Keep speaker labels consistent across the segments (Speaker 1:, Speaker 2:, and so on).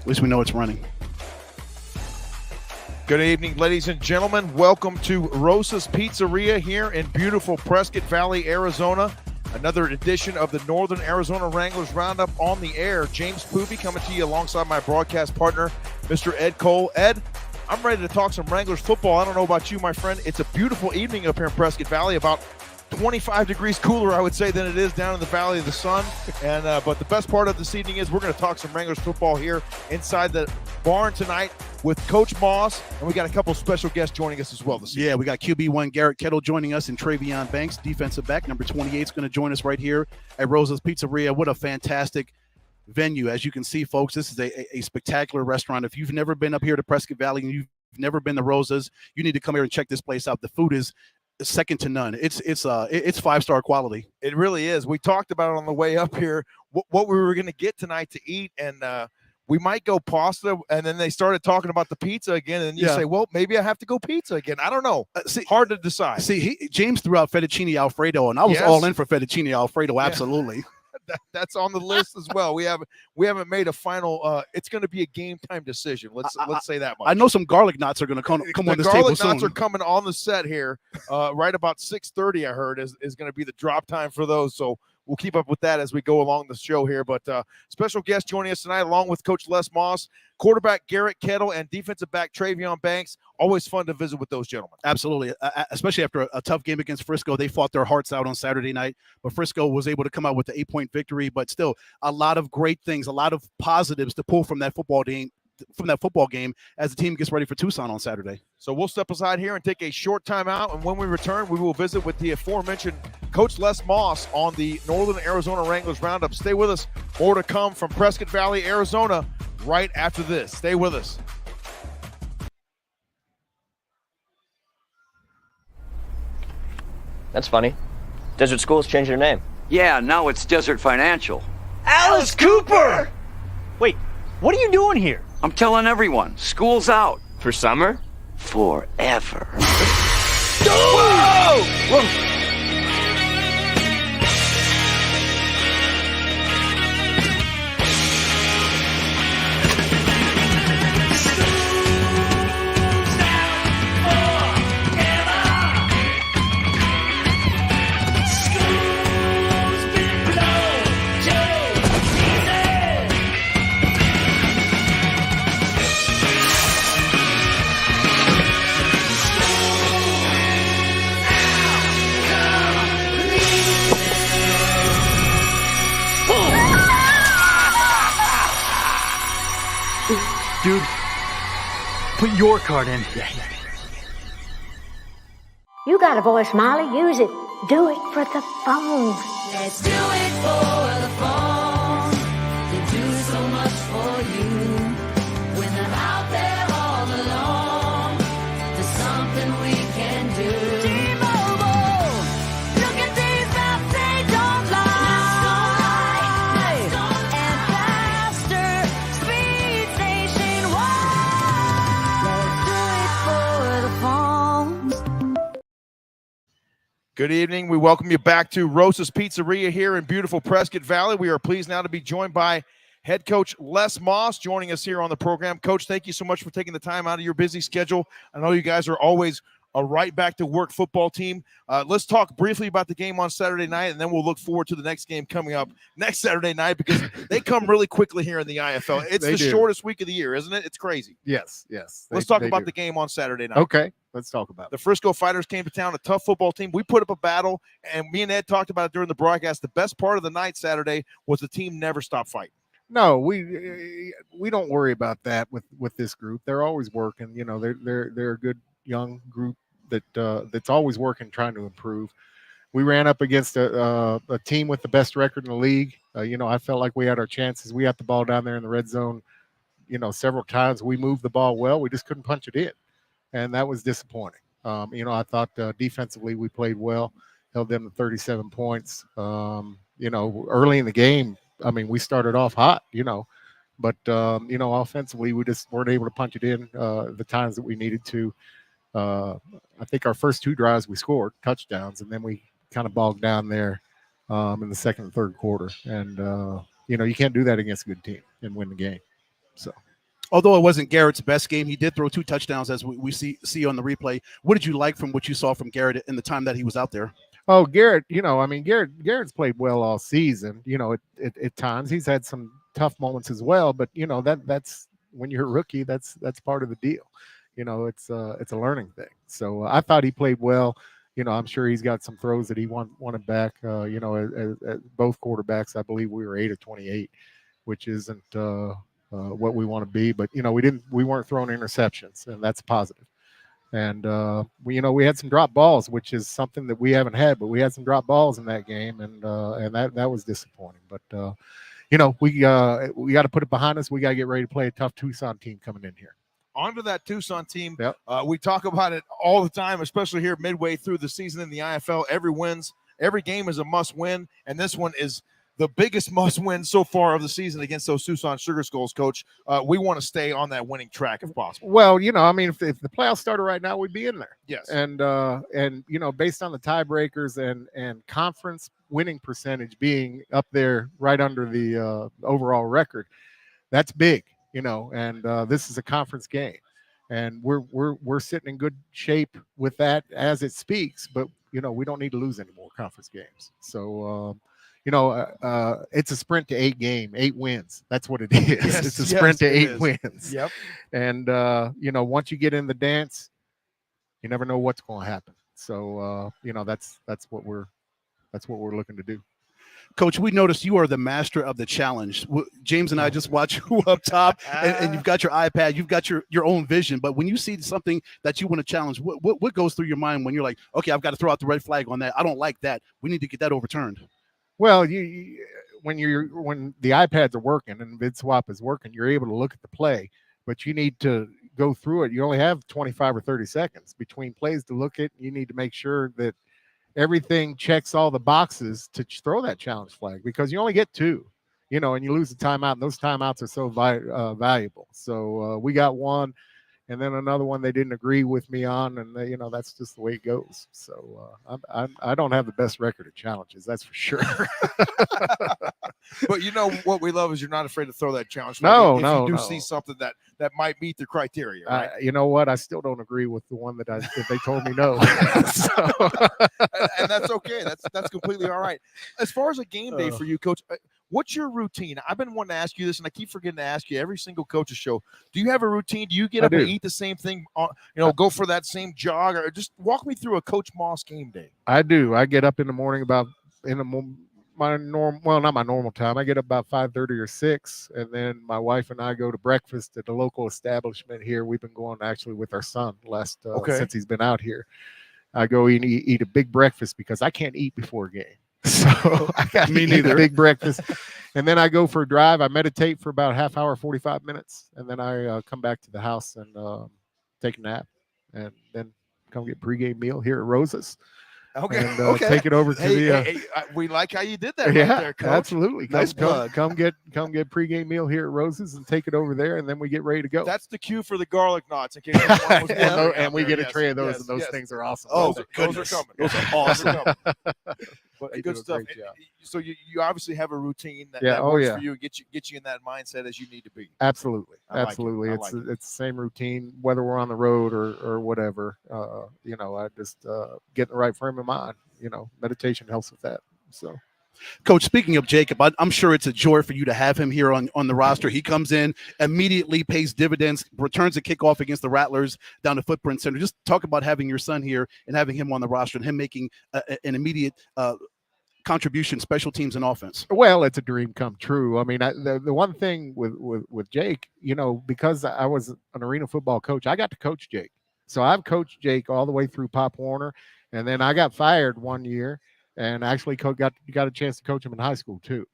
Speaker 1: At least we know it's running.
Speaker 2: Good evening, ladies and gentlemen. Welcome to Rosa's Pizzeria here in beautiful Prescott Valley, Arizona. Another edition of the Northern Arizona Wranglers Roundup on the air. James Poovey coming to you alongside my broadcast partner, Mr. Ed Cole. Ed, I'm ready to talk some Wranglers football. I don't know about you, my friend. It's a beautiful evening up here in Prescott Valley, about 25 degrees cooler, I would say, than it is down in the Valley of the Sun. But the best part of this evening is we're going to talk some Wranglers football here inside the barn tonight with Coach Moss, and we got a couple special guests joining us as well this evening.
Speaker 1: Yeah, we got QB1 Garrett Kettle joining us, and Travion Banks, defensive back, number 28, is going to join us right here at Rosa's Pizzeria. What a fantastic venue. As you can see, folks, this is a spectacular restaurant. If you've never been up here to Prescott Valley and you've never been to Rosa's, you need to come here and check this place out. The food is second to none. It's five-star quality.
Speaker 2: It really is. We talked about it on the way up here, what we were going to get tonight to eat, and we might go pasta, and then they started talking about the pizza again, and you say, well, maybe I have to go pizza again. I don't know. Hard to decide.
Speaker 1: James threw out fettuccine Alfredo, and I was all in for fettuccine Alfredo, absolutely.
Speaker 2: That's on the list as well. We haven't made a final. It's going to be a game time decision. Let's say that much.
Speaker 1: I know some garlic knots are going to come on this table soon.
Speaker 2: Garlic knots are coming on the set here. Right about 6:30, I heard is going to be the drop time for those. So we'll keep up with that as we go along the show here. But special guest joining us tonight, along with Coach Les Moss, quarterback Garrett Kettle, and defensive back Travion Banks. Always fun to visit with those gentlemen.
Speaker 1: Absolutely, especially after a tough game against Frisco. They fought their hearts out on Saturday night, but Frisco was able to come out with the 8-point victory. But still, a lot of great things, a lot of positives to pull from that football game as the team gets ready for Tucson on Saturday.
Speaker 2: So we'll step aside here and take a short time out, and when we return, we will visit with the aforementioned Coach Les Moss on the Northern Arizona Wranglers Roundup. Stay with us. More to come from Prescott Valley, Arizona, right after this. Stay with us.
Speaker 3: That's funny. Desert School's changed their name.
Speaker 4: Yeah, now it's Desert Financial.
Speaker 3: Alice Cooper! Wait, what are you doing here?
Speaker 4: I'm telling everyone, school's out.
Speaker 3: For summer?
Speaker 4: Forever.
Speaker 3: Whoa! Whoa!
Speaker 5: Dude, put your card in.
Speaker 6: You got a voice, Molly. Use it. Do it for the phone.
Speaker 7: Let's do it for the phone. They do so much for you. When they're out there all alone, there's something we can do. T-Mobile, look at these maps, they don't lie. And faster speeds nationwide. Let's do it for the phone.
Speaker 2: Good evening. We welcome you back to Rosa's Pizzeria here in beautiful Prescott Valley. We are pleased now to be joined by head coach Les Moss joining us here on the program. Coach, thank you so much for taking the time out of your busy schedule. I know you guys are always a right back to work football team. Let's talk briefly about the game on Saturday night, and then we'll look forward to the next game coming up next Saturday night because they come really quickly here in the IFL. It's the shortest week of the year, isn't it? It's crazy.
Speaker 8: Yes.
Speaker 2: Let's talk about the game on Saturday night.
Speaker 8: Okay, let's talk about it.
Speaker 2: The Frisco Fighters came to town, a tough football team. We put up a battle, and me and Ed talked about it during the broadcast. The best part of the night Saturday was the team never stopped fighting.
Speaker 8: No, we don't worry about that with this group. They're always working. You know, they're a good young group that's always working, trying to improve. We ran up against a team with the best record in the league. I felt like we had our chances. We got the ball down there in the red zone, several times. We moved the ball well. We just couldn't punch it in, and that was disappointing. I thought defensively we played well, held them to 37 points. Early in the game, we started off hot, but offensively we just weren't able to punch it in the times that we needed to. I think our first two drives we scored touchdowns, and then we kind of bogged down there in the second and third quarter. And you can't do that against a good team and win the game. So
Speaker 1: Although it wasn't Garrett's best game, he did throw 2 touchdowns as we see on the replay. What did you like from what you saw from Garrett in the time that he was out there?
Speaker 8: Oh, Garrett, I mean, Garrett's played well all season. At times he's had some tough moments as well, but that's when you're a rookie, that's part of the deal. It's a learning thing. So I thought he played well. I'm sure he's got some throws that he wanted back. As both quarterbacks, I believe we were 8 of 28, which isn't what we want to be. But we weren't throwing interceptions, and that's positive. And we had some drop balls, which is something that we haven't had, but we had some drop balls in that game, and that was disappointing. But we got to put it behind us. We got to get ready to play a tough Tucson team coming in here.
Speaker 2: Onto that Tucson team.
Speaker 8: Yep.
Speaker 2: We talk about it all the time, especially here midway through the season in the IFL. Every game is a must win, and this one is the biggest must win so far of the season against those Tucson Sugar Skulls, Coach. We want to stay on that winning track if possible.
Speaker 8: Well, I mean, if the playoffs started right now, we'd be in there.
Speaker 2: Yes.
Speaker 8: And based on the tiebreakers and conference winning percentage being up there right under the overall record, that's big. And this is a conference game, and we're sitting in good shape with that as it speaks. But we don't need to lose any more conference games. So. It's a sprint to 8 wins. That's what it is.
Speaker 2: Yes,
Speaker 8: it's a sprint to 8 wins.
Speaker 2: Yep.
Speaker 8: And once you get in the dance, you never know what's going to happen. So that's what we're looking to do.
Speaker 1: Coach, we noticed you are the master of the challenge. James and I just watch you up top, and you've got your iPad, you've got your own vision. But when you see something that you want to challenge, what goes through your mind when you're like, okay, I've got to throw out the red flag on that. I don't like that. We need to get that overturned.
Speaker 8: Well, when the iPads are working and VidSwap is working, you're able to look at the play, but you need to go through it. You only have 25 or 30 seconds between plays to look at. You need to make sure that everything checks all the boxes to throw that challenge flag, because you only get 2, and you lose the timeout, and those timeouts are so valuable. So we got one, and then another one they didn't agree with me on, and that's just the way it goes. So I don't have the best record of challenges, that's for sure.
Speaker 2: But what we love is you're not afraid to throw that challenge.
Speaker 8: No,
Speaker 2: if you do see something that might meet the criteria. Right?
Speaker 8: You know what? I still don't agree with the one that they told me no.
Speaker 2: And that's okay. That's completely all right. As far as a game day for you, Coach, what's your routine? I've been wanting to ask you this, and I keep forgetting to ask you every single coach's show. Do you have a routine? Do you get up and eat the same thing? Go for that same jog, or just walk me through a Coach Moss game day.
Speaker 8: I do. I get up in the morning not my normal time. I get up about 5:30 or 6, and then my wife and I go to breakfast at the local establishment here. We've been going actually with our son since he's been out here. I go eat a big breakfast because I can't eat before a game. So I got to eat a big breakfast. And then I go for a drive. I meditate for about a half hour, 45 minutes. And then I come back to the house and take a nap, and then come get pregame meal here at Rosa's.
Speaker 2: Okay.
Speaker 8: And take it over to
Speaker 2: we like how you did that.
Speaker 8: Yeah,
Speaker 2: right there, Coach.
Speaker 8: absolutely.
Speaker 2: Nice plug.
Speaker 8: Come get pregame meal here at Rosa's and take it over there, and then we get ready to go.
Speaker 2: That's the cue for the garlic knots in case anyone was
Speaker 8: and we get a tray of those, and those things are awesome.
Speaker 2: Oh, those are coming. Those are awesome. But good stuff. So you obviously have a routine that works for you and get you in that mindset as you need to be.
Speaker 8: Absolutely.
Speaker 2: Absolutely.
Speaker 8: It's the same routine, whether we're on the road or whatever. I just get in the right frame of mind. Meditation helps with that. So.
Speaker 1: Coach, speaking of Jacob, I'm sure it's a joy for you to have him here on the roster. He comes in, immediately pays dividends, returns a kickoff against the Rattlers down to Footprint Center. Just talk about having your son here and having him on the roster and him making an immediate contribution, special teams and offense.
Speaker 8: Well, it's a dream come true. I mean, the one thing with Jake, because I was an arena football coach, I got to coach Jake. So I've coached Jake all the way through Pop Warner, and then I got fired one year and actually got a chance to coach him in high school too.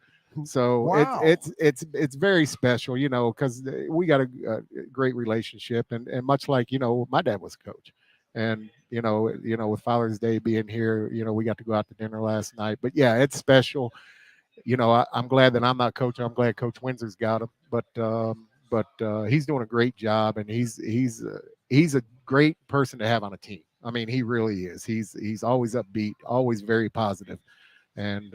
Speaker 8: So
Speaker 2: wow.
Speaker 8: it's very special, because we got a great relationship, and much like my dad was a coach, and with Father's Day being here, we got to go out to dinner last night. But yeah, it's special. I'm glad that I'm not coaching. I'm glad Coach Windsor's got him, but he's doing a great job, and he's a great person to have on a team. I mean, he really is. He's always upbeat, always very positive, and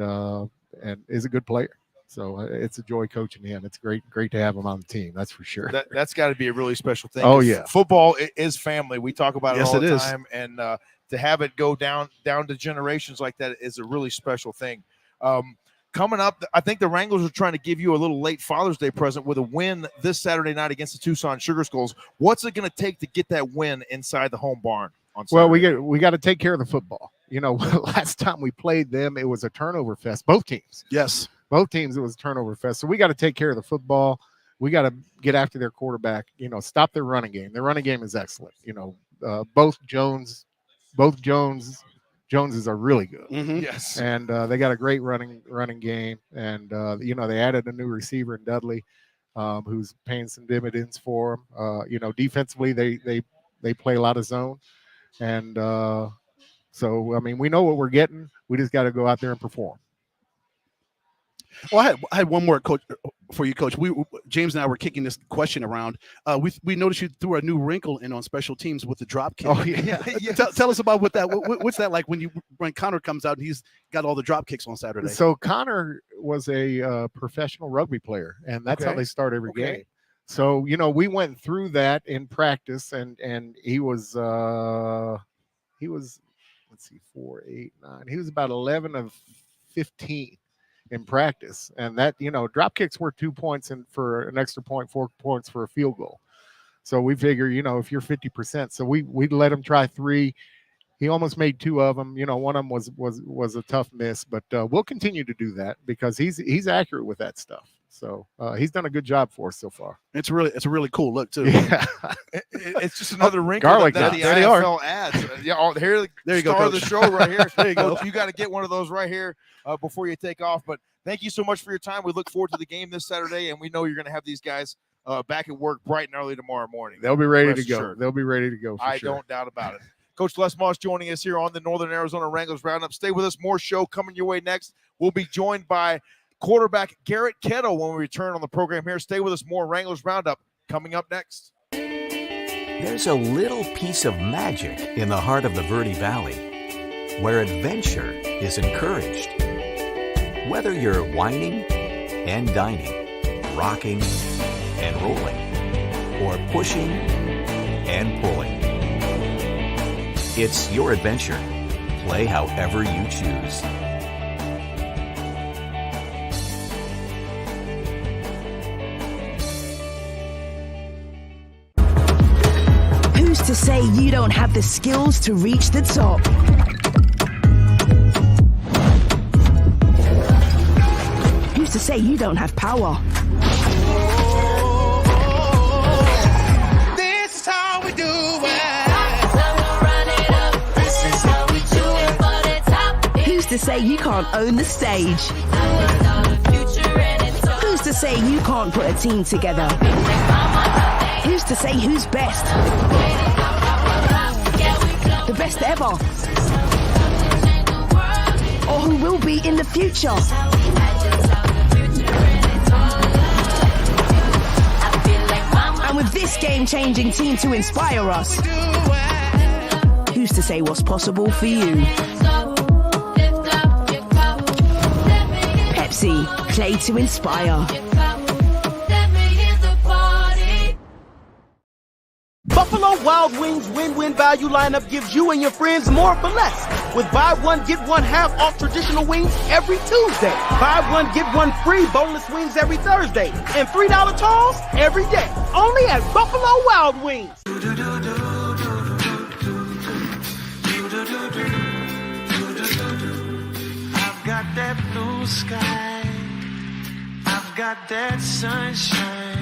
Speaker 8: is a good player. So it's a joy coaching him. It's great to have him on the team. That's for sure.
Speaker 2: That's got to be a really special thing.
Speaker 8: Oh, yeah.
Speaker 2: Football is family. We talk about it
Speaker 1: Yes,
Speaker 2: all the
Speaker 1: it is.
Speaker 2: time. And to have it go down to generations like that is a really special thing. Coming up, I think the Wranglers are trying to give you a little late Father's Day present with a win this Saturday night against the Tucson Sugar Skulls. What's it going to take to get that win inside the home barn on Saturday?
Speaker 8: Well, we got to take care of the football. You know, last time we played them, it was a turnover fest. Both teams.
Speaker 1: Yes.
Speaker 8: Both teams, it was a turnover fest. So we got to take care of the football. We got to get after their quarterback, you know, stop their running game. Their running game is excellent. You know, both Joneses are really good.
Speaker 1: Mm-hmm.
Speaker 2: Yes.
Speaker 8: And they got a great running game. And, you know, they added a new receiver in Dudley, who's paying some dividends for them. You know, defensively, they play a lot of zone. And so, I mean, we know what we're getting. We just got to go out there and perform.
Speaker 1: Well, I had one more, Coach, for you, Coach. James and I were kicking this question around. We noticed you threw a new wrinkle in on special teams with the drop kick.
Speaker 8: Oh, yeah.
Speaker 1: Tell us about what's that like when Connor comes out and he's got all the drop kicks on Saturday?
Speaker 8: So Connor was a professional rugby player, and that's how they start every game. So, you know, we went through that in practice, and he was let's see, 4, 8, 9. He was about 11 of 15 in practice, and that, you know, drop kicks were 2 points and for an extra point, 4 points for a field goal. So we figure, you know, if you're 50%, so we let him try 3. He almost made 2 of them. You know, one of them was a tough miss, but we'll continue to do that because he's accurate with that stuff. So he's done a good job for us so far.
Speaker 1: It's a really cool look too.
Speaker 8: Yeah.
Speaker 2: It's just another wrinkle
Speaker 8: garlic
Speaker 2: that the
Speaker 1: there they are.
Speaker 2: NFL adds. Yeah, there you
Speaker 1: go,
Speaker 2: star of
Speaker 1: Coach.
Speaker 2: the show right here. There you go. You got to get one of those right here before you take off. But thank you so much for your time. We look forward to the game this Saturday, and we know you're going to have these guys back at work bright and early tomorrow morning.
Speaker 8: They'll be ready
Speaker 2: Rest
Speaker 8: to go.
Speaker 2: assured.
Speaker 8: They'll be ready to go.
Speaker 2: I don't doubt about it. Coach Les Moss joining us here on the Northern Arizona Wranglers Roundup. Stay with us. More show coming your way next. We'll be joined by quarterback Garrett Kettle when we return on the program here. Stay with us. More Wranglers Roundup coming up next.
Speaker 9: There's a little piece of magic in the heart of the Verde Valley where adventure is encouraged. Whether you're whining and dining, rocking and rolling, or pushing and pulling, it's your adventure. Play however you choose.
Speaker 10: Who's to say you don't have the skills to reach the top? Who's to say you don't have power?
Speaker 7: This is how we do it. Run it up. This is how we do it for the top.
Speaker 10: Who's to say you can't own the stage? Who's to say you can't put a team together? Who's to say who's best? The best ever? Or who will be in the future? And with this game-changing team to inspire us, who's to say what's possible for you? Pepsi, play to inspire.
Speaker 3: Buffalo Wild Wings win-win value lineup gives you and your friends more for less. With buy one, get one half off traditional wings every Tuesday. Buy one, get one free boneless wings every Thursday. And $3 tall every day. Only at Buffalo Wild Wings.
Speaker 7: I've got that blue sky. I've got that sunshine.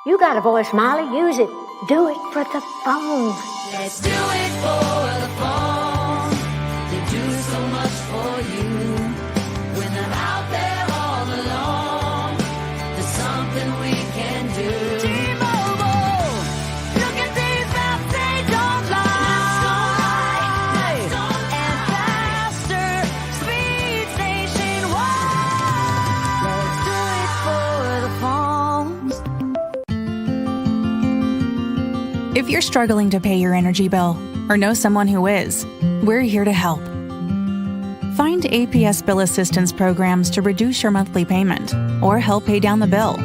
Speaker 6: You got a voice, Molly. Use it. Do it for the phone.
Speaker 7: Let's do it for the phone. They do so much for you. When they're out there all alone, there's something we can do. T-Mobile, look at these apps, they don't lie. And faster speeds nationwide. Let's do it for the phones.
Speaker 11: If you're struggling to pay your energy bill or know someone who is, we're here to help. Find APS Bill Assistance programs to reduce your monthly payment or help pay down the bill.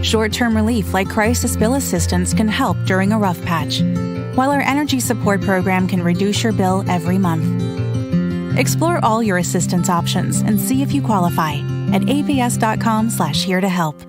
Speaker 11: Short-term relief like Crisis Bill Assistance can help during a rough patch, while our Energy Support program can reduce your bill every month. Explore all your assistance options and see if you qualify at aps.com/here to help.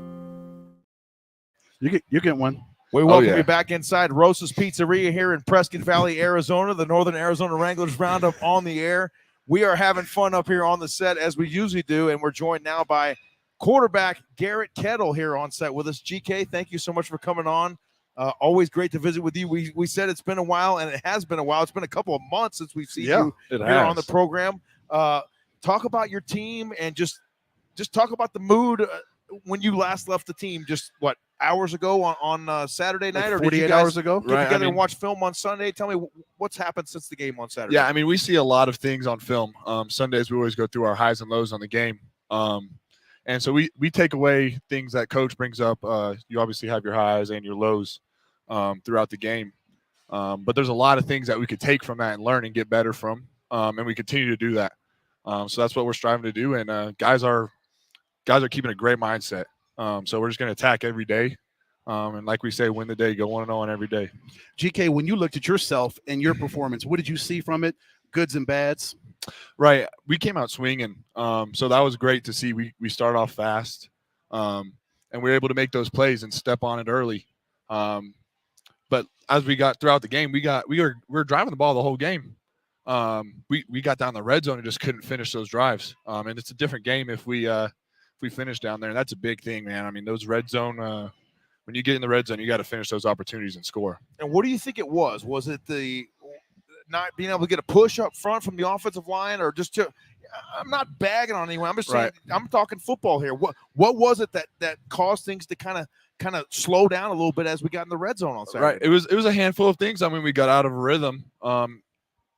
Speaker 1: You get one.
Speaker 2: We welcome you back inside Rosa's Pizzeria here in Prescott Valley, Arizona. The Northern Arizona Wranglers Roundup on the air. We are having fun up here on the set as we usually do, and we're joined now by quarterback Garrett Kettle here on set with us. GK, thank you so much for coming on. Always great to visit with you. We said it's been a while, and it has been a while. It's been a couple of months since we've seen you here on the program. Talk about your team and just talk about the mood when you last left the team. Just what, hours ago on Saturday night,
Speaker 1: like
Speaker 2: or
Speaker 1: 48
Speaker 2: did you guys
Speaker 1: hours ago?
Speaker 2: get together and watch film on Sunday? Tell me what's happened since the game on Saturday.
Speaker 12: Yeah, I mean, we see a lot of things on film. Sundays we always go through our highs and lows on the game. And so we take away things that coach brings up. You obviously have your highs and your lows throughout the game. But there's a lot of things that we could take from that and learn and get better from. And we continue to do that. So that's what we're striving to do. And guys are keeping a great mindset. So we're just going to attack every day. And like we say, win the day, go 1-0 on every day.
Speaker 1: GK, when you looked at yourself and your performance, what did you see from it? Goods and bads?
Speaker 12: Right. We came out swinging. So that was great to see. We start off fast. And we were able to make those plays and step on it early. But as we got throughout the game, we were driving the ball the whole game. We got down the red zone and just couldn't finish those drives. And it's a different game if we finish down there. And that's a big thing, man. I mean, those red zone, when you get in the red zone, you got to finish those opportunities and score.
Speaker 2: And what do you think it was? Was it the not being able to get a push up front from the offensive line, or just I'm not bagging on anyone. I'm just saying, I'm talking football here. What was it that caused things to kind of slow down a little bit as we got in the red zone on Saturday?
Speaker 12: Right. It was a handful of things. I mean, we got out of a rhythm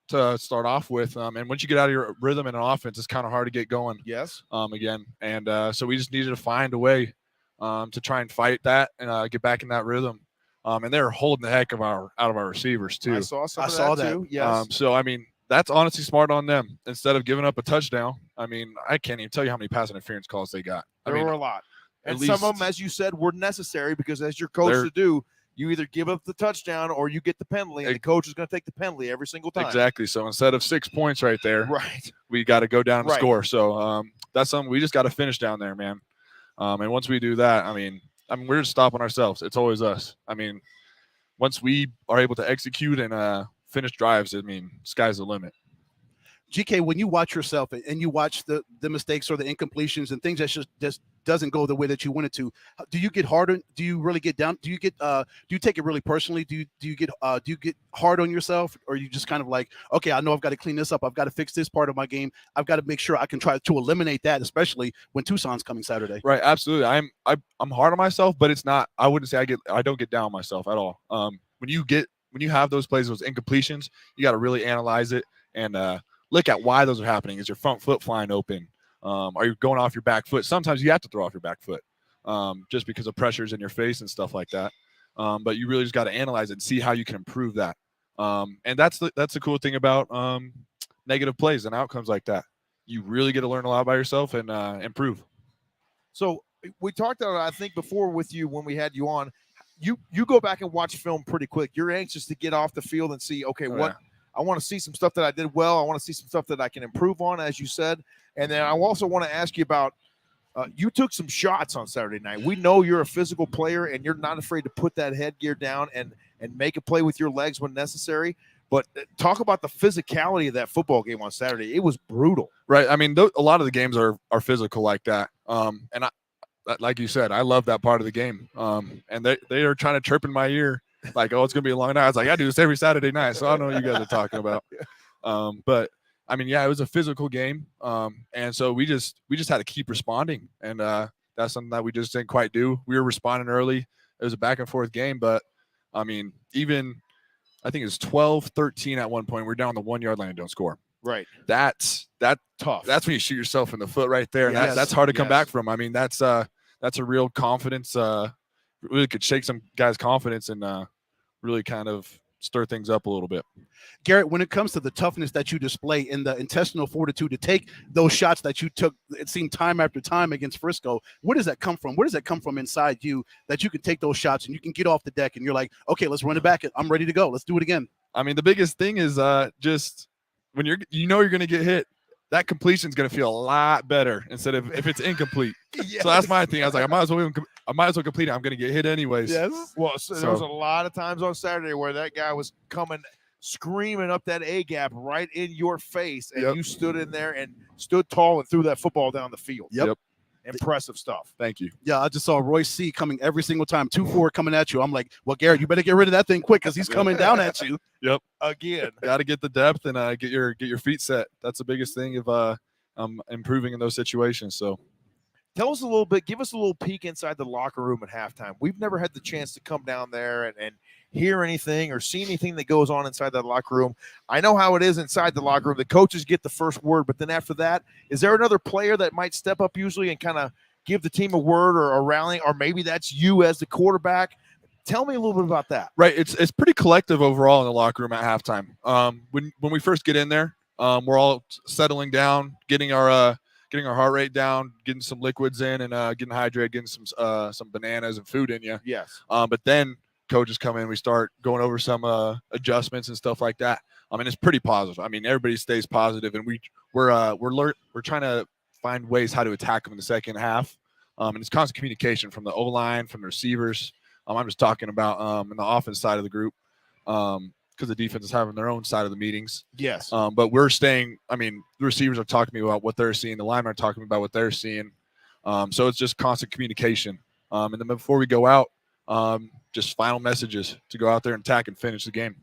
Speaker 12: to start off with. And once you get out of your rhythm in an offense, it's kind of hard to get going.
Speaker 2: Yes.
Speaker 12: Again. And so we just needed to find a way to try and fight that and get back in that rhythm. And they're holding the heck out of our receivers too.
Speaker 2: I saw that too. Yes.
Speaker 12: So I mean, that's honestly smart on them. Instead of giving up a touchdown, I mean, I can't even tell you how many pass interference calls they got.
Speaker 2: There were a lot. And some of them, as you said, were necessary because as your coach to do, you either give up the touchdown or you get the penalty, and the coach is going to take the penalty every single time.
Speaker 12: Exactly. So instead of 6 points right there, we got to go down and score. So that's something we just got to finish down there, man. And once we do that, I mean, we're just stopping ourselves. It's always us. I mean, once we are able to execute and finish drives, I mean, sky's the limit.
Speaker 1: GK, when you watch yourself and you watch the mistakes or the incompletions and things that just doesn't go the way that you want it to, do you get harder? Do you really get down? Do you take it really personally? Do you get hard on yourself, or you just kind of like, okay, I know I've got to clean this up. I've got to fix this part of my game. I've got to make sure I can try to eliminate that, especially when Tucson's coming Saturday.
Speaker 12: Right, absolutely. I'm hard on myself, but it's not. I wouldn't say I don't get down on myself at all. When you have those plays, those incompletions, you got to really analyze it and look at why those are happening. Is your front foot flying open? Are you going off your back foot? Sometimes you have to throw off your back foot just because of pressures in your face and stuff like that. But you really just got to analyze it and see how you can improve that. And that's the cool thing about negative plays and outcomes like that. You really get to learn a lot by yourself and improve.
Speaker 2: So we talked about it, I think, before with you when we had you on. You go back and watch film pretty quick. You're anxious to get off the field and see, okay, I want to see some stuff that I did well. I want to see some stuff that I can improve on, as you said. And then I also want to ask you about you took some shots on Saturday night. We know you're a physical player, and you're not afraid to put that headgear down and make a play with your legs when necessary. But talk about the physicality of that football game on Saturday. It was brutal.
Speaker 12: Right. I mean, a lot of the games are physical like that. And like you said, I love that part of the game. And they are trying to chirp in my ear like, oh, it's going to be a long night. I was like, I do this every Saturday night, so I don't know what you guys are talking about. But, I mean, yeah, it was a physical game. And so we just had to keep responding. And that's something that we just didn't quite do. We were responding early. It was a back-and-forth game. But, I mean, even I think it was 12-13 at one point. We're down the 1 yard line and don't score.
Speaker 2: Right.
Speaker 12: That's tough. That's when you shoot yourself in the foot right there. And that's hard to come back from. I mean, that's a real confidence. Really could shake some guys' confidence and really kind of stir things up a little bit.
Speaker 1: Garrett, when it comes to the toughness that you display and the intestinal fortitude to take those shots that you took, it seemed time after time against Frisco, where does that come from? Where does that come from inside you that you can take those shots and you can get off the deck and you're like, okay, let's run it back. I'm ready to go. Let's do it again.
Speaker 12: I mean, the biggest thing is just when you're going to get hit, that completion is going to feel a lot better instead of if it's incomplete. Yes. So that's my thing. I was like, I might as well complete it. I'm going to get hit anyways.
Speaker 2: Yes. Well, there was a lot of times on Saturday where that guy was coming, screaming up that A gap right in your face, and you stood in there and stood tall and threw that football down the field.
Speaker 1: Yep.
Speaker 2: Impressive stuff.
Speaker 12: Thank you.
Speaker 1: Yeah, I just saw Royce C coming every single time, 2-4 coming at you. I'm like, well, Garrett, you better get rid of that thing quick because he's coming down at you.
Speaker 12: Yep.
Speaker 2: Again.
Speaker 12: Got to get the depth and get your feet set. That's the biggest thing of improving in those situations. So
Speaker 2: tell us a little bit, give us a little peek inside the locker room at halftime. We've never had the chance to come down there and hear anything or see anything that goes on inside that locker room. I know how it is inside the locker room. The coaches get the first word, but then after that, is there another player that might step up usually and kind of give the team a word or a rallying, or maybe that's you as the quarterback? Tell me a little bit about that.
Speaker 12: Right. It's pretty collective overall in the locker room at halftime. When we first get in there, we're all settling down, getting our heart rate down, getting some liquids in, and getting hydrated, getting some bananas and food in you.
Speaker 2: Yes.
Speaker 12: But then coaches come in, we start going over some adjustments and stuff like that. I mean, it's pretty positive. I mean, everybody stays positive, and we're trying to find ways how to attack them in the second half. And it's constant communication from the O-line, from the receivers. I'm just talking about in the offense side of the group, because the defense is having their own side of the meetings.
Speaker 2: Yes.
Speaker 12: But we're staying. I mean, the receivers are talking to me about what they're seeing. The linemen are talking about what they're seeing. So it's just constant communication. And then before we go out, just final messages to go out there and attack and finish the game.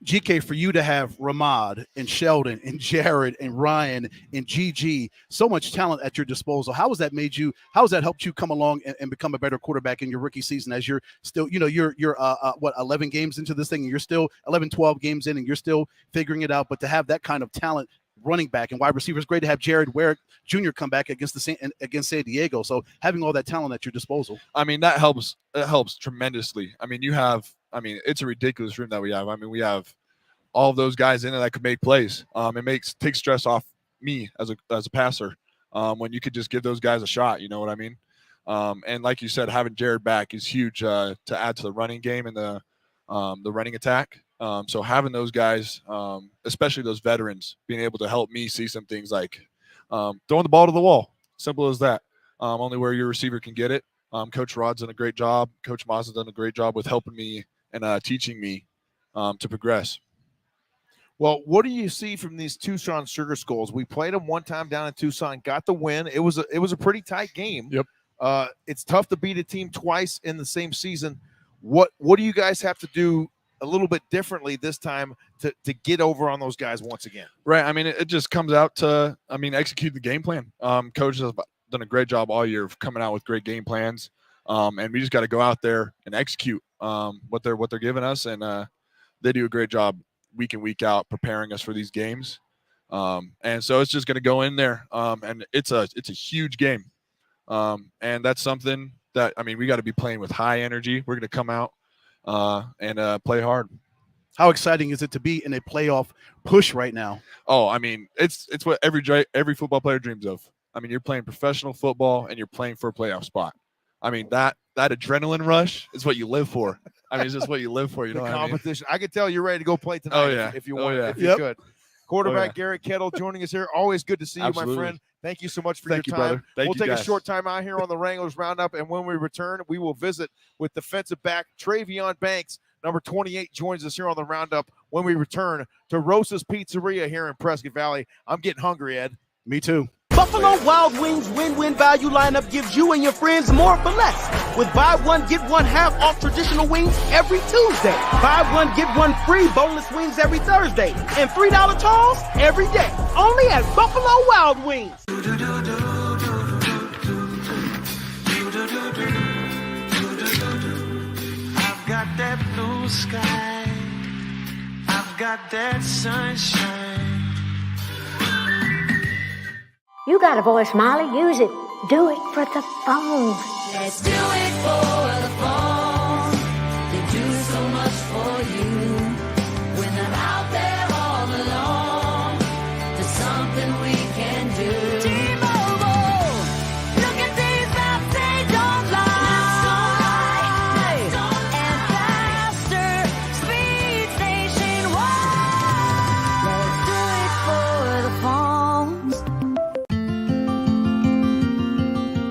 Speaker 1: GK, for you to have Ramad and Sheldon and Jared and Ryan and GG, so much talent at your disposal. How has that helped you come along and become a better quarterback in your rookie season as you're still, you're 11 games into this thing and you're still 11, 12 games in and you're still figuring it out. But to have that kind of talent, running back and wide receivers, great to have Jared Ware Jr. come back against San Diego. So having all that talent at your disposal.
Speaker 12: I mean, that helps. It helps tremendously. I mean, it's a ridiculous room that we have. I mean, we have all of those guys in it that could make plays. It takes stress off me as a passer when you could just give those guys a shot. You know what I mean? And like you said, having Jared back is huge to add to the running game and the running attack. So having those guys, especially those veterans, being able to help me see some things like throwing the ball to the wall. Simple as that. Only where your receiver can get it. Coach Rod's done a great job. Coach Moss has done a great job with helping me and teaching me to progress.
Speaker 2: Well, what do you see from these Tucson Sugar Skulls? We played them one time down in Tucson, got the win. It was a pretty tight game.
Speaker 12: Yep.
Speaker 2: It's tough to beat a team twice in the same season. What do you guys have to do a little bit differently this time to get over on those guys once again?
Speaker 12: Right. I mean, it just comes out to, execute the game plan. Coaches have done a great job all year of coming out with great game plans. And we just got to go out there and execute what they're giving us. And they do a great job week in, week out, preparing us for these games. And so it's just going to go in there. And it's a huge game. And that's something that, we got to be playing with high energy. We're going to come out and play hard.
Speaker 1: How exciting is it to be in a playoff push right now?
Speaker 12: Oh, it's what every football player dreams of. You're playing professional football and you're playing for a playoff spot. That adrenaline rush is what you live for. It's just what you live for. You know,
Speaker 2: competition. I can tell you're ready to go play tonight.
Speaker 12: Oh, yeah.
Speaker 2: If you want,
Speaker 12: yeah.
Speaker 2: if you could. Quarterback Garrett Kettle joining us here. Always good to see you, my friend. Thank you so much for your time.
Speaker 12: Brother.
Speaker 2: We'll take a short time out here on the Wranglers Roundup, and when we return, we will visit with defensive back Travion Banks. Number 28 joins us here on the Roundup when we return to Rosa's Pizzeria here in Prescott Valley. I'm getting hungry, Ed.
Speaker 1: Me too.
Speaker 3: Buffalo Wild Wings win-win value lineup gives you and your friends more for less. With buy one, get one half off traditional wings every Tuesday. Buy one, get one free boneless wings every Thursday. And $3 tolls every day. Only at Buffalo Wild Wings.
Speaker 7: I've got that blue sky. I've got that sunshine.
Speaker 6: You got a voice, Molly. Use it. Do it for the phone.
Speaker 7: Let's do it for the phone. They do so much for you.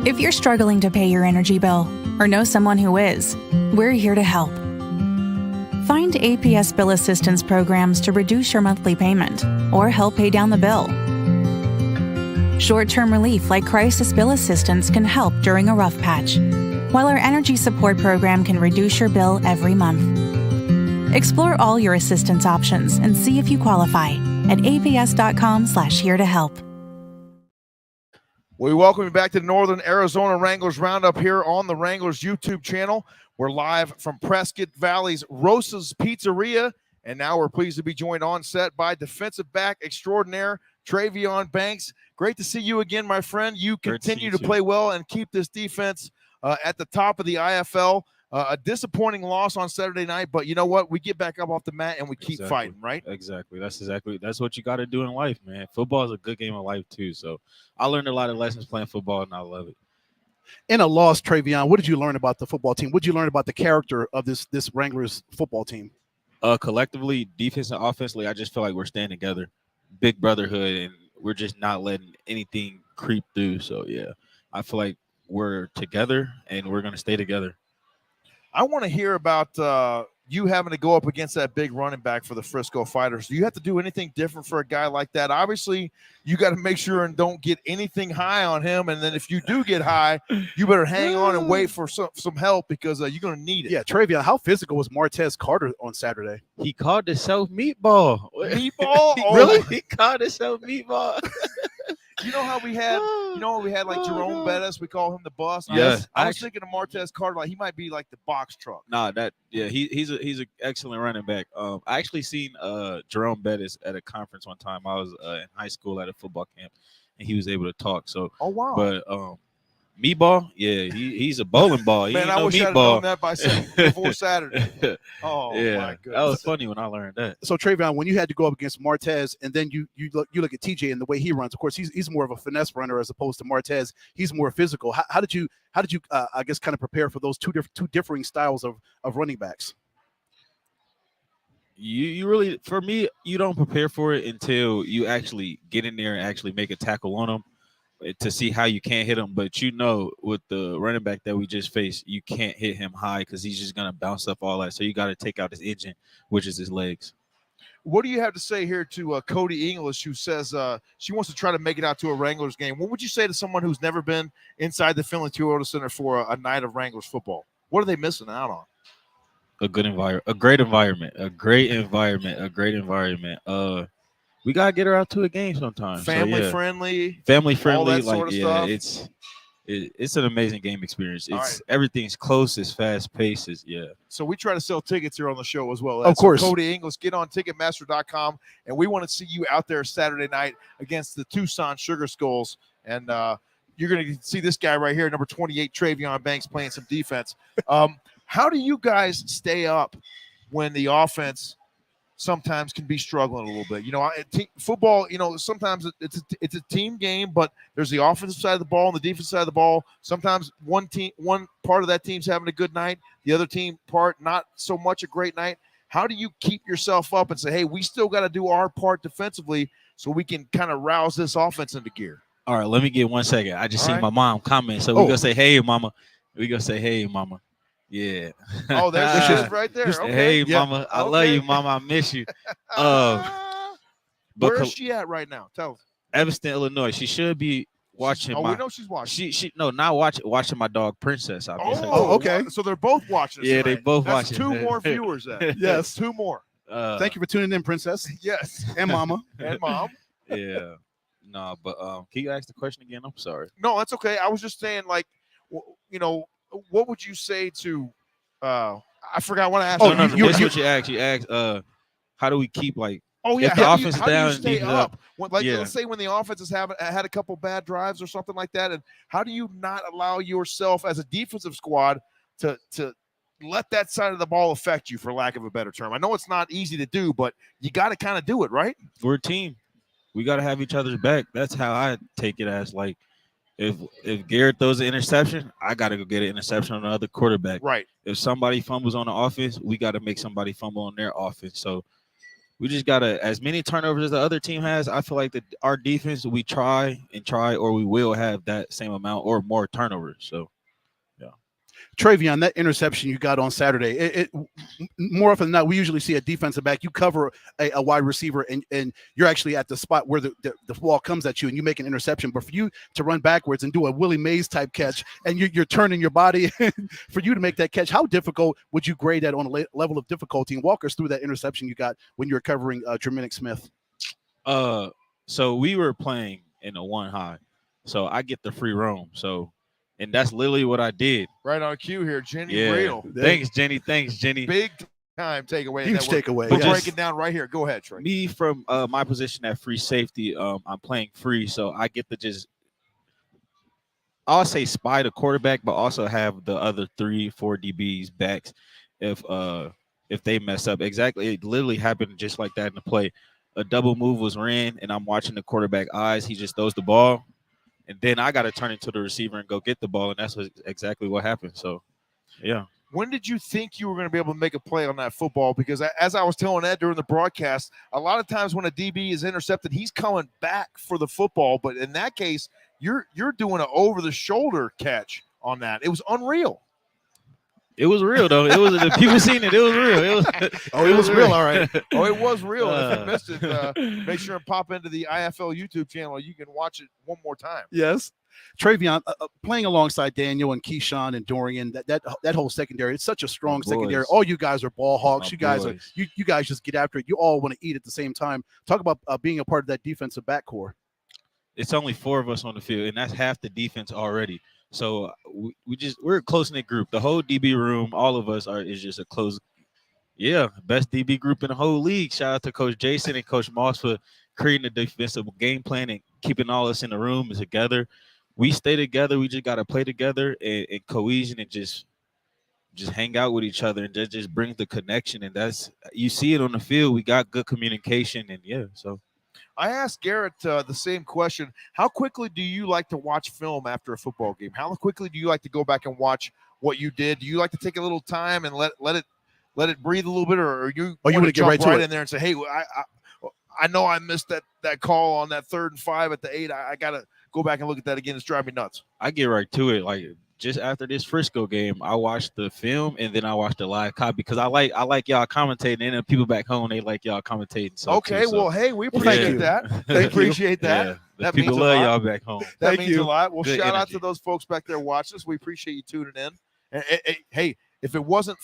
Speaker 11: If you're struggling to pay your energy bill or know someone who is, we're here to help. Find APS bill assistance programs to reduce your monthly payment or help pay down the bill. Short-term relief like crisis bill assistance can help during a rough patch, while our energy support program can reduce your bill every month. Explore all your assistance options and see if you qualify at aps.com/here to help.
Speaker 2: We welcome you back to the Northern Arizona Wranglers Roundup here on the Wranglers YouTube channel. We're live from Prescott Valley's Rosa's Pizzeria, and now we're pleased to be joined on set by defensive back extraordinaire Travion Banks. Great to see you again, my friend. You continue to play well and keep this defense at the top of the IFL. A disappointing loss on Saturday night, but you know what? We get back up off the mat and we keep fighting, right?
Speaker 13: Exactly. That's what you got to do in life, man. Football is a good game of life too. So I learned a lot of lessons playing football, and I love it.
Speaker 1: In a loss, Travion, what did you learn about the football team? What did you learn about the character of this Wranglers football team?
Speaker 13: Collectively, defense and offensively, I just feel like we're staying together, big brotherhood, and we're just not letting anything creep through. So yeah, I feel like we're together and we're gonna stay together.
Speaker 2: I want to hear about you having to go up against that big running back for the Frisco Fighters. Do you have to do anything different for a guy like that? Obviously, you got to make sure and don't get anything high on him. And then if you do get high, you better hang on and wait for some help because you're going to need it.
Speaker 1: Yeah, Travion, how physical was Martez Carter on Saturday?
Speaker 13: He called himself Meatball.
Speaker 2: Meatball? Oh,
Speaker 1: really?
Speaker 13: He called himself Meatball.
Speaker 2: You know how we had like Jerome Bettis, we call him the bus.
Speaker 13: Yes.
Speaker 2: I was thinking of Martez Carter, like he might be like the box truck.
Speaker 13: Nah, he's an excellent running back. I actually seen Jerome Bettis at a conference one time. I was in high school at a football camp, and he was able to talk. So,
Speaker 2: oh wow.
Speaker 13: But Meatball, yeah, he's a bowling ball.
Speaker 2: Man, I wish I'd known that before Saturday. Oh
Speaker 13: yeah,
Speaker 2: my goodness.
Speaker 13: That was funny when I learned that.
Speaker 1: So Travion, when you had to go up against Martez, and then you look at TJ and the way he runs. Of course, he's more of a finesse runner as opposed to Martez. He's more physical. How did you I guess kind of prepare for those two differing styles of running backs?
Speaker 13: You really, for me, you don't prepare for it until you actually get in there and actually make a tackle on them to see how you can't hit him. But you know, with the running back that we just faced, you can't hit him high because he's just going to bounce up all that. So you got to take out his engine, which is his legs.
Speaker 2: What do you have to say here to Cody English, who says she wants to try to make it out to a Wranglers game? What would you say to someone who's never been inside the Finley Toyota Center for a night of Wranglers football? What are they missing out on?
Speaker 13: A good environment, a great environment. We gotta get her out to a game sometime.
Speaker 2: Family friendly,
Speaker 13: all that
Speaker 2: sort of stuff.
Speaker 13: It's an amazing game experience. Everything's close, it's fast paced.
Speaker 2: So we try to sell tickets here on the show as well.
Speaker 1: Of course.
Speaker 2: So Cody English, get on Ticketmaster.com, and we want to see you out there Saturday night against the Tucson Sugar Skulls. And you're going to see this guy right here, number 28, Travion Banks, playing some defense. How do you guys stay up when the offense sometimes can be struggling a little bit? You know, football, you know, sometimes it's a team game, but there's the offensive side of the ball and the defensive side of the ball. Sometimes one part of that team's having a good night, the other team part not so much a great night. How do you keep yourself up and say, hey, we still got to do our part defensively so we can kind of rouse this offense into gear?
Speaker 13: All right, let me get 1 second. I just seen my mom comment, so we're gonna say, hey, mama. Yeah.
Speaker 2: Oh, there's she is right there. Okay.
Speaker 13: Hey, mama. I love you, mama. I miss you.
Speaker 2: Where is she at right now? Tell us.
Speaker 13: Evanston, Illinois. She should be watching.
Speaker 2: We know she's watching.
Speaker 13: Not watching my dog Princess.
Speaker 2: Okay. So they're both watching.
Speaker 13: Yeah, they both
Speaker 2: That's
Speaker 13: watching.
Speaker 2: 2 more viewers. Then.
Speaker 1: Yes,
Speaker 2: 2 more.
Speaker 1: Thank you for tuning in, Princess.
Speaker 2: Yes,
Speaker 1: and Mama,
Speaker 2: and Mom.
Speaker 13: Yeah. No, but can you ask the question again? I'm sorry.
Speaker 2: No, that's okay. I was just saying, like, you know, what would you say to? I forgot what I asked.
Speaker 13: That's what you asked. You asked, how do we keep like?
Speaker 2: Oh yeah,
Speaker 13: if the offense
Speaker 2: how
Speaker 13: down
Speaker 2: do you stay
Speaker 13: and
Speaker 2: up? Let's say when the offense has had a couple bad drives or something like that, and how do you not allow yourself as a defensive squad to let that side of the ball affect you, for lack of a better term? I know it's not easy to do, but you got to kind of do it, right?
Speaker 13: We're a team. We got to have each other's back. That's how I take it as, like, if Garrett throws an interception, I got to go get an interception on the other quarterback.
Speaker 2: Right.
Speaker 13: If somebody fumbles on the offense, we got to make somebody fumble on their offense. So we just gotta, as many turnovers as the other team has. I feel like that our defense, we try, or we will have that same amount or more turnovers. So, yeah.
Speaker 1: Travion, that interception you got on Saturday, it more often than not, we usually see a defensive back. You cover a wide receiver, and you're actually at the spot where the ball comes at you, and you make an interception. But for you to run backwards and do a Willie Mays type catch, and you're turning your body for you to make that catch, how difficult would you grade that on a level of difficulty? And walk us through that interception you got when you were covering Jermaine Smith.
Speaker 13: So we were playing in a 1 high, so I get the free roam. So. And that's literally what I did.
Speaker 2: Right on cue here, Jenny Real.
Speaker 13: Thanks, Jenny.
Speaker 2: Big time takeaway.
Speaker 1: Huge takeaway.
Speaker 2: We'll break it down right here. Go ahead, Trey.
Speaker 13: Me from my position at free safety, I'm playing free, so I get to just, I'll say, spy the quarterback, but also have the other 3-4 DBs backs if they mess up. Exactly, it literally happened just like that in the play. A double move was ran, and I'm watching the quarterback eyes. He just throws the ball. And then I got to turn it to the receiver and go get the ball, and that's exactly what happened. So, yeah.
Speaker 2: When did you think you were going to be able to make a play on that football? Because as I was telling Ed during the broadcast, a lot of times when a DB is intercepted, he's coming back for the football. But in that case, you're doing an over-the-shoulder catch on that. It was unreal.
Speaker 13: It was real, though. It was, the people seen it. It was real.
Speaker 1: It was real. All right.
Speaker 2: It was real. If you missed it, make sure and pop into the IFL YouTube channel. You can watch it one more time.
Speaker 1: Yes. Travion, playing alongside Daniel and Keyshawn and Dorian, that whole secondary, it's such a strong secondary. All you guys are ball hawks. You guys you guys just get after it. You all want to eat at the same time. Talk about being a part of that defensive backcourt.
Speaker 13: It's only 4 of us on the field, and that's half the defense already. So we're a close-knit group. The whole DB room, all of us is just a close. Yeah, best DB group in the whole league. Shout out to Coach Jason and Coach Moss for creating a defensive game plan and keeping all us in the room together. We stay together. We just got to play together and cohesion and just hang out with each other, and that just brings the connection. And that's, you see it on the field. We got good communication, and yeah, so.
Speaker 2: I asked Garrett the same question. How quickly do you like to watch film after a football game? How quickly do you like to go back and watch what you did? Do you like to take a little time and let it breathe a little bit, or you want to jump right in there and say, hey, I know I missed that call on that 3rd and 5 at the 8. I got to go back and look at that again. It's driving me nuts.
Speaker 13: I get right to it. Like, just after this Frisco game, I watched the film and then I watched the live copy because I like y'all commentating, and then people back home, they like y'all commentating. So
Speaker 2: okay,
Speaker 13: too, so.
Speaker 2: Well, hey, we appreciate that. We appreciate that.
Speaker 13: Yeah,
Speaker 2: that
Speaker 13: people
Speaker 2: means
Speaker 13: love
Speaker 2: a lot.
Speaker 13: y'all back home.
Speaker 2: That means a lot. Well,
Speaker 13: Good
Speaker 2: shout out
Speaker 13: energy.
Speaker 2: to those folks back there watching us. We appreciate you tuning in. And, hey, if it wasn't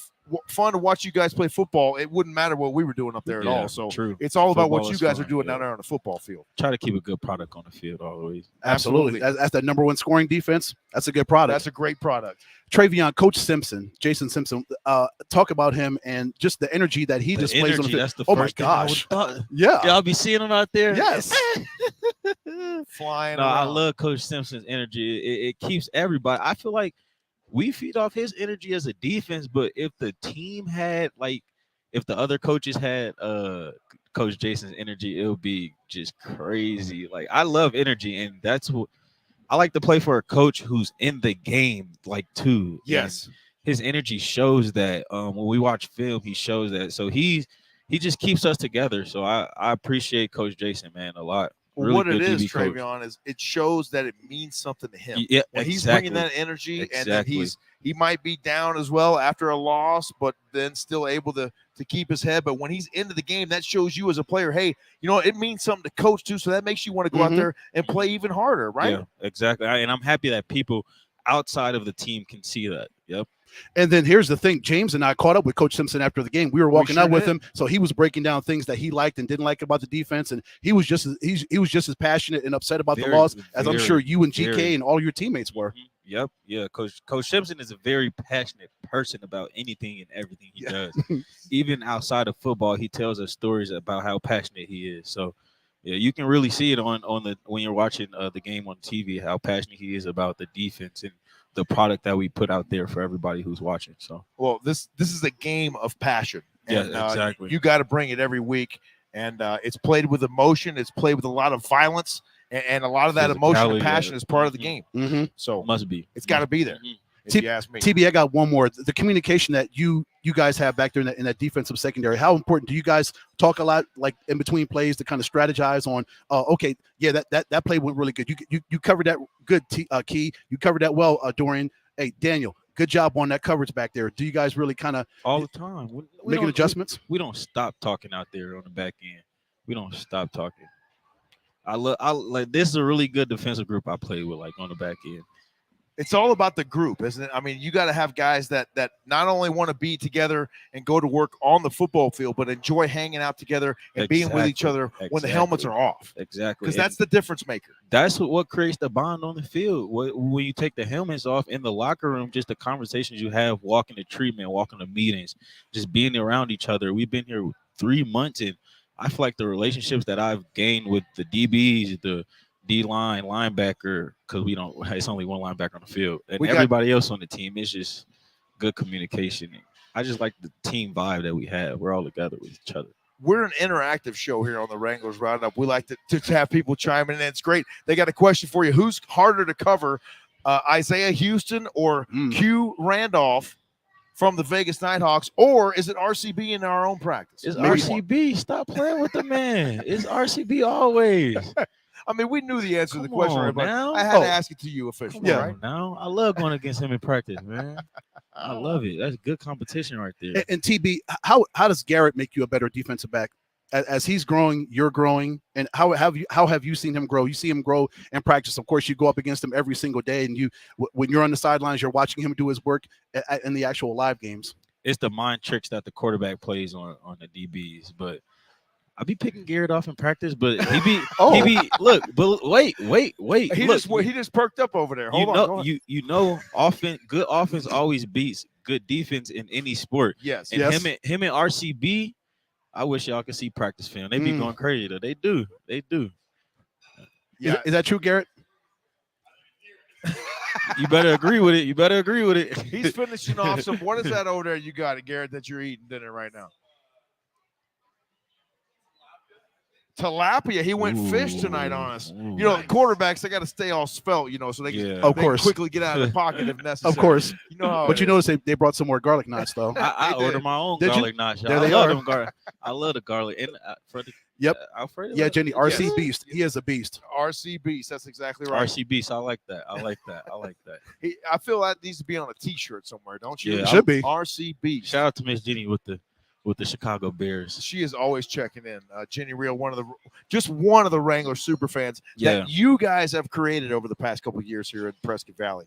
Speaker 2: fun to watch you guys play football, it wouldn't matter what we were doing up there at all. So
Speaker 13: true.
Speaker 2: It's all about
Speaker 13: Football
Speaker 2: what you
Speaker 13: is
Speaker 2: guys
Speaker 13: fun,
Speaker 2: are doing down there on the football field.
Speaker 13: Try to keep a good product on the field always.
Speaker 1: Absolutely. That's that number 1 scoring defense. That's a good product.
Speaker 2: That's a great produte.
Speaker 1: Travion, Coach Simpson, Jason Simpson, talk about him and just the energy that he displays on the field.
Speaker 13: That's the
Speaker 1: oh
Speaker 13: first
Speaker 1: my gosh.
Speaker 13: Yeah. Y'all be seeing him out there?
Speaker 1: Yes.
Speaker 2: Flying
Speaker 13: No,
Speaker 2: around.
Speaker 13: I love Coach Simpson's energy. It keeps everybody. I feel like we feed off his energy as a defense, but if the team had, like, if the other coaches had Coach Jason's energy, it would be just crazy. Like, I love energy, and that's what I like to play for, a coach who's in the game, like, too.
Speaker 2: Yes.
Speaker 13: And his energy shows that. When we watch film, he shows that. So he just keeps us together. So I appreciate Coach Jason, man, a lot.
Speaker 2: Well,
Speaker 13: Really
Speaker 2: what it
Speaker 13: good
Speaker 2: is,
Speaker 13: DB coach.
Speaker 2: Travion, is it shows that it means something to him.
Speaker 13: Yeah,
Speaker 2: when he's
Speaker 13: exactly.
Speaker 2: bringing that energy, and then
Speaker 13: Exactly.
Speaker 2: he might be down as well after a loss, but then still able to keep his head. But when he's into the game, that shows you as a player, hey, you know, it means something to coach too. So that makes you want to go out there and play even harder, right?
Speaker 13: Yeah, exactly. And I'm happy that people outside of the team can see that. Yep.
Speaker 1: And then here's the thing. James and I caught up with Coach Simpson after the game. We were walking out with him. So he was breaking down things that he liked and didn't like about the defense. And he was just as passionate and upset about the loss as I'm sure you and GK and all your teammates were.
Speaker 13: Yep. Yeah. Coach Simpson is a very passionate person about anything and everything he does. Even outside of football, he tells us stories about how passionate he is. So yeah, you can really see it on the when you're watching the game on TV, how passionate he is about the defense and the product that we put out there for everybody who's watching. So,
Speaker 2: well, this is a game of passion. And,
Speaker 13: yeah, exactly.
Speaker 2: You got to bring it every week, and it's played with emotion. It's played with a lot of violence, and a lot of that emotion and passion is part of the game.
Speaker 1: Mm-hmm.
Speaker 2: So
Speaker 13: must be.
Speaker 2: It's got to be there. if you ask me.
Speaker 1: TB, I got one more. The communication that you guys have back there in that defensive secondary, how important do you guys talk a lot, like in between plays, to kind of strategize on, okay, yeah, that play went really good. You covered that good, Key. You covered that well, Dorian. Hey, Daniel, good job on that coverage back there. Do you guys really kind of
Speaker 13: all the time
Speaker 1: making adjustments?
Speaker 13: We don't stop talking out there on the back end. We don't stop talking. I like this is a really good defensive group I play with, like on the back end.
Speaker 2: It's all about the group, isn't it? I mean, you got to have guys that not only want to be together and go to work on the football field, but enjoy hanging out together and being with each other when the helmets are off.
Speaker 13: Exactly.
Speaker 2: Because that's the difference maker.
Speaker 13: That's what creates the bond on the field. When you take the helmets off in the locker room, just the conversations you have, walking to treatment, walking to meetings, just being around each other. We've been here 3 months, and I feel like the relationships that I've gained with the DBs, the D-line, linebacker, because it's only one linebacker on the field, and everybody else on the team, is just good communication. I just like the team vibe that we have. We're all together with each other.
Speaker 2: We're an interactive show here on the Wranglers Roundup. We like to have people chime in, and it's great. They got a question for you. Who's harder to cover, Isaiah Houston or Q Randolph from the Vegas Nighthawks, or is it RCB in our own practice?
Speaker 13: It's RCB. Stop playing with the man. It's RCB always.
Speaker 2: I mean, we knew the answer to the question, but
Speaker 13: now.
Speaker 2: I had to ask it to you officially.
Speaker 13: Yeah.
Speaker 2: Right?
Speaker 13: Now I love going against him in practice, man. I love it. That's good competition right there.
Speaker 1: And TB, how does Garrett make you a better defensive back? As he's growing, you're growing, and how have you seen him grow? You see him grow in practice. Of course, you go up against him every single day, and when you're on the sidelines, you're watching him do his work in the actual live games.
Speaker 13: It's the mind tricks that the quarterback plays on the DBs, but I be picking Garrett off in practice, but he be look, but wait.
Speaker 2: He just perked up over there. Hold on.
Speaker 13: Good offense always beats good defense in any sport.
Speaker 2: Yes.
Speaker 13: And him and RCB, I wish y'all could see practice film. They be going crazy though. They do.
Speaker 1: Yeah. Is that true, Garrett?
Speaker 13: You better agree with it.
Speaker 2: He's finishing off some. What is that over there you got it, Garrett, that you're eating dinner right now? Tilapia. He went fish tonight on us. You know, the quarterbacks, they got to stay all svelte, so they can quickly get out of the pocket if necessary.
Speaker 1: Of course.
Speaker 2: You know how
Speaker 1: but you notice they brought some more garlic knots, though.
Speaker 13: I ordered my own garlic knots.
Speaker 1: There they are.
Speaker 13: I love the garlic. And Alfredo.
Speaker 1: Yeah, Jenny, RC Beast. He is a beast.
Speaker 2: RC Beast. That's exactly right.
Speaker 13: RC Beast. I like that.
Speaker 2: I feel that needs to be on a T-shirt somewhere, don't you?
Speaker 1: Yeah, it should be.
Speaker 2: RC Beast.
Speaker 13: Shout out to Miss Jenny with the Chicago Bears.
Speaker 2: She is always checking in. Jenny Real, one of the Wrangler super fans that you guys have created over the past couple of years here in Prescott Valley.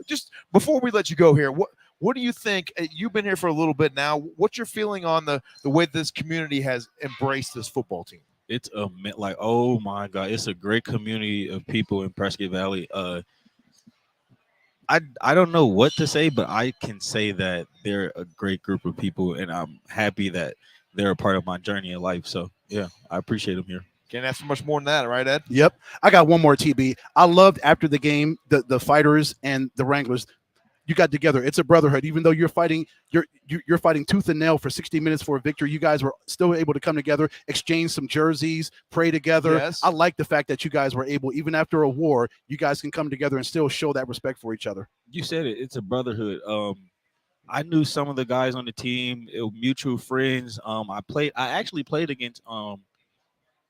Speaker 2: Just before we let you go here, what do you think? You've been here for a little bit now. What's your feeling on the way this community has embraced this football team?
Speaker 13: It's oh my God, it's a great community of people in Prescott Valley. I don't know what to say, but I can say that they're a great group of people, and I'm happy that they're a part of my journey in life. So, yeah, I appreciate them here.
Speaker 2: Can't ask for much more than that, right, Ed?
Speaker 1: Yep. I got one more, TB. I loved after the game, the fighters and the Wranglers. You got together. It's a brotherhood. Even though you're fighting tooth and nail for 60 minutes for a victory, you guys were still able to come together, exchange some jerseys, pray together.
Speaker 2: Yes.
Speaker 1: I like the fact that you guys were able, even after a war, you guys can come together and still show that respect for each other.
Speaker 13: You said it. It's a brotherhood. I knew some of the guys on the team. It was mutual friends. I actually played against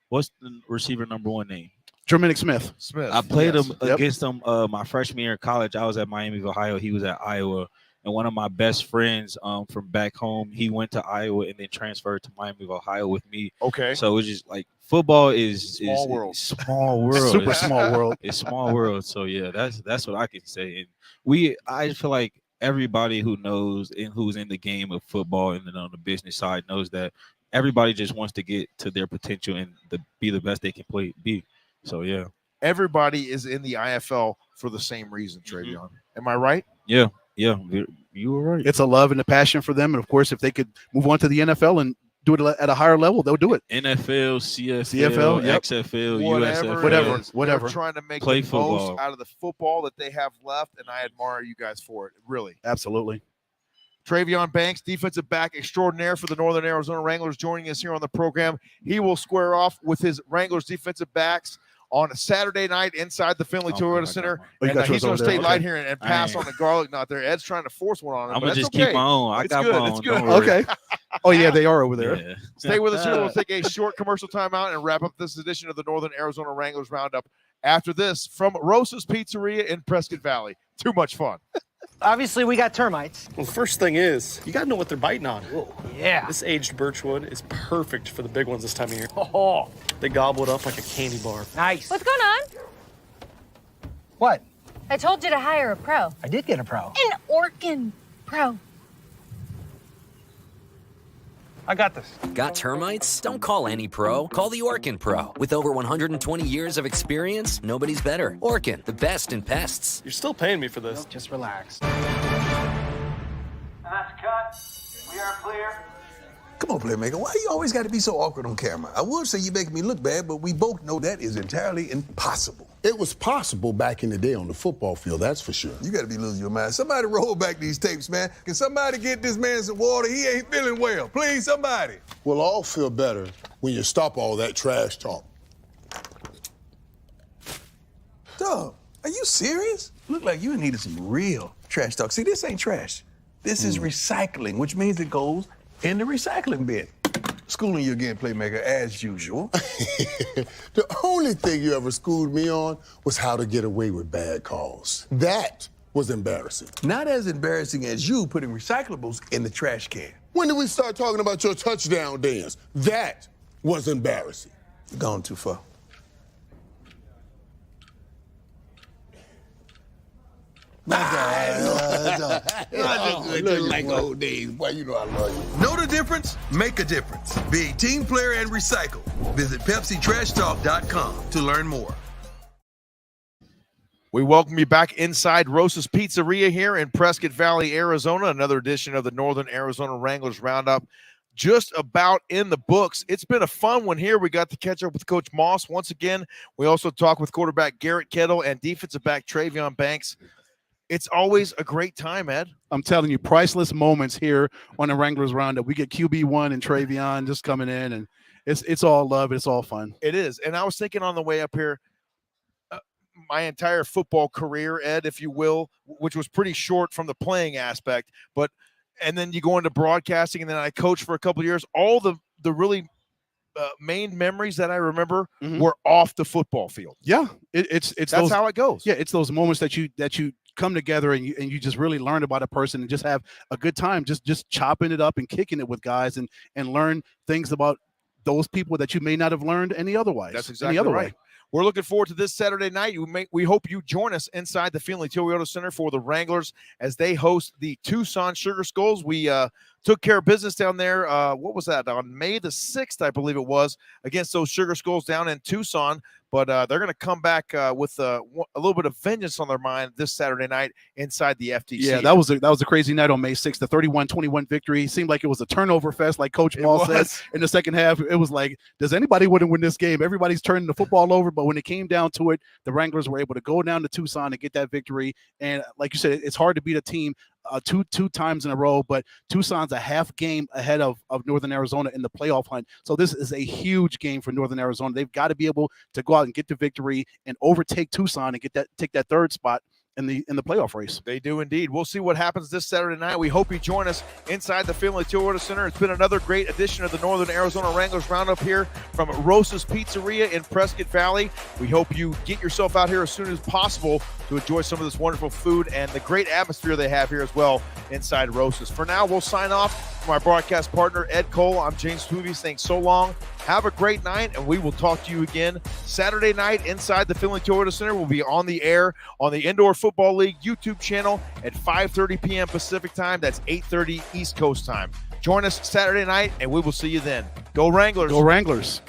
Speaker 13: what's the receiver number 1 name?
Speaker 1: Jermaine Smith.
Speaker 13: I played him against him my freshman year in college. I was at Miami of Ohio. He was at Iowa. And one of my best friends from back home, he went to Iowa and then transferred to Miami of Ohio with me.
Speaker 2: Okay.
Speaker 13: So it's just like football is
Speaker 2: small world.
Speaker 13: Small world.
Speaker 1: Super small world.
Speaker 13: It's small world. So yeah, that's what I can say. And I feel like everybody who knows and who's in the game of football and then on the business side knows that everybody just wants to get to their potential and be the best they can be. So, yeah.
Speaker 2: Everybody is in the IFL for the same reason, Travion. Am I right?
Speaker 13: Yeah. You were right.
Speaker 1: It's a love and a passion for them. And, of course, if they could move on to the NFL and do it at a higher level, they'll do it.
Speaker 13: NFL, CFL, XFL, USFL.
Speaker 1: Whatever.
Speaker 2: They're trying to make
Speaker 13: Play
Speaker 2: the
Speaker 13: football.
Speaker 2: most out of the football that they have left, and I admire you guys for it, really.
Speaker 1: Absolutely.
Speaker 2: Travion Banks, defensive back extraordinaire for the Northern Arizona Wranglers, joining us here on the program. He will square off with his Wranglers defensive backs on a Saturday night inside the Finley Toyota Center.
Speaker 1: Oh,
Speaker 2: And he's going to stay light here and pass on the garlic knot there. Ed's trying to force one on him.
Speaker 13: I'm going to just keep my own. I got my own.
Speaker 2: It's good.
Speaker 1: Okay. Oh, yeah, they are over there.
Speaker 13: Yeah.
Speaker 2: Stay with us here. We'll take a short commercial timeout and wrap up this edition of the Northern Arizona Wranglers Roundup after this from Rosa's Pizzeria in Prescott Valley. Too much fun.
Speaker 14: Obviously, we got termites.
Speaker 15: Well, the first thing is, you gotta know what they're biting on.
Speaker 14: Whoa, yeah.
Speaker 15: This aged birchwood is perfect for the big ones this time of year.
Speaker 14: Oh,
Speaker 15: They gobble it up like a candy bar.
Speaker 14: nice.
Speaker 16: What's going on?
Speaker 14: What?
Speaker 16: I told you to hire a pro.
Speaker 14: I did get a pro.
Speaker 16: An Orkin pro.
Speaker 14: I got this.
Speaker 17: Got termites? Don't call any pro. Call the Orkin Pro. With over 120 years of experience, nobody's better. Orkin, the best in pests.
Speaker 15: You're still paying me for this.
Speaker 14: Just relax.
Speaker 18: That's cut. We are clear.
Speaker 19: Come on, Playmaker. Why you always got to be so awkward on camera? I would say you make me look bad, but we both know that is entirely impossible.
Speaker 20: It was possible back in the day on the football field, that's for sure.
Speaker 19: You got to be losing your mind. Somebody roll back these tapes, man. Can somebody get this man some water? He ain't feeling well. Please, somebody.
Speaker 20: We'll all feel better when you stop all that trash talk.
Speaker 19: Dog, are you serious? Look like you needed some real trash talk. See, this ain't trash. This is recycling, which means it goes in the recycling bin. Schooling you again, Playmaker, as usual.
Speaker 20: The only thing you ever schooled me on was how to get away with bad calls. That was embarrassing.
Speaker 19: Not as embarrassing as you putting recyclables in the trash can.
Speaker 20: When did we start talking about your touchdown dance? That was embarrassing.
Speaker 19: You're gone too far. My God.
Speaker 20: Just like old days. Boy, you know I love you.
Speaker 19: Know the difference? Make a difference. Be a team player and recycle. Visit PepsiTrashTalk.com to learn more.
Speaker 2: We welcome you back inside Rosa's Pizzeria here in Prescott Valley, Arizona. Another edition of the Northern Arizona Wranglers Roundup just about in the books. It's been a fun one here. We got to catch up with Coach Moss once again. We also talked with quarterback Garrett Kettle and defensive back Travion Banks. It's always a great time, Ed.
Speaker 1: I'm telling you, priceless moments here on the Wranglers Roundup. We get QB1 and Travion just coming in, and it's all love. It's all fun.
Speaker 2: It is. And I was thinking on the way up here, my entire football career, Ed, if you will, which was pretty short from the playing aspect, and then you go into broadcasting, and then I coached for a couple of years. All the really main memories that I remember were off the football field.
Speaker 1: Yeah, it's
Speaker 2: that's how it goes.
Speaker 1: Yeah, it's those moments that you come together and you just really learn about a person and just have a good time, just chopping it up and kicking it with guys and learn things about those people that you may not have learned any otherwise.
Speaker 2: That's exactly right. We're looking forward to this Saturday night. We hope you join us inside the Finley Toyota Center for the Wranglers as they host the Tucson Sugar Skulls. We took care of business down there. What was that? On May the 6th, I believe it was, against those Sugar Skulls down in Tucson. But they're going to come back with a little bit of vengeance on their mind this Saturday night inside the FTC.
Speaker 1: Yeah, that was a crazy night on May 6th, the 31-21 victory. It seemed like it was a turnover fest, like Coach Moss said. In the second half, it was like, does anybody want to win this game? Everybody's turning the football over, but when it came down to it, the Wranglers were able to go down to Tucson and get that victory. And like you said, it's hard to beat a team two times in a row, but Tucson's a half game ahead of Northern Arizona in the playoff hunt. So this is a huge game for Northern Arizona. They've got to be able to go out and get the victory and overtake Tucson and take that third spot in the playoff race.
Speaker 2: They do indeed. We'll see what happens this Saturday night. We hope you join us inside the Finley Toyota Center. It's been another great edition of the Northern Arizona Wranglers Roundup here from Rosa's Pizzeria in Prescott Valley. We hope you get yourself out here as soon as possible to enjoy some of this wonderful food and the great atmosphere they have here as well inside Rosa's. For now, we'll sign off from our broadcast partner, Ed Cole. I'm James Poovey saying so long. Have a great night, and we will talk to you again Saturday night inside the Finley Toyota Center. We'll be on the air on the Indoor Football League YouTube channel at 5:30 p.m. Pacific time. That's 8:30 East Coast time. Join us Saturday night, and we will see you then. Go Wranglers.
Speaker 1: Go Wranglers.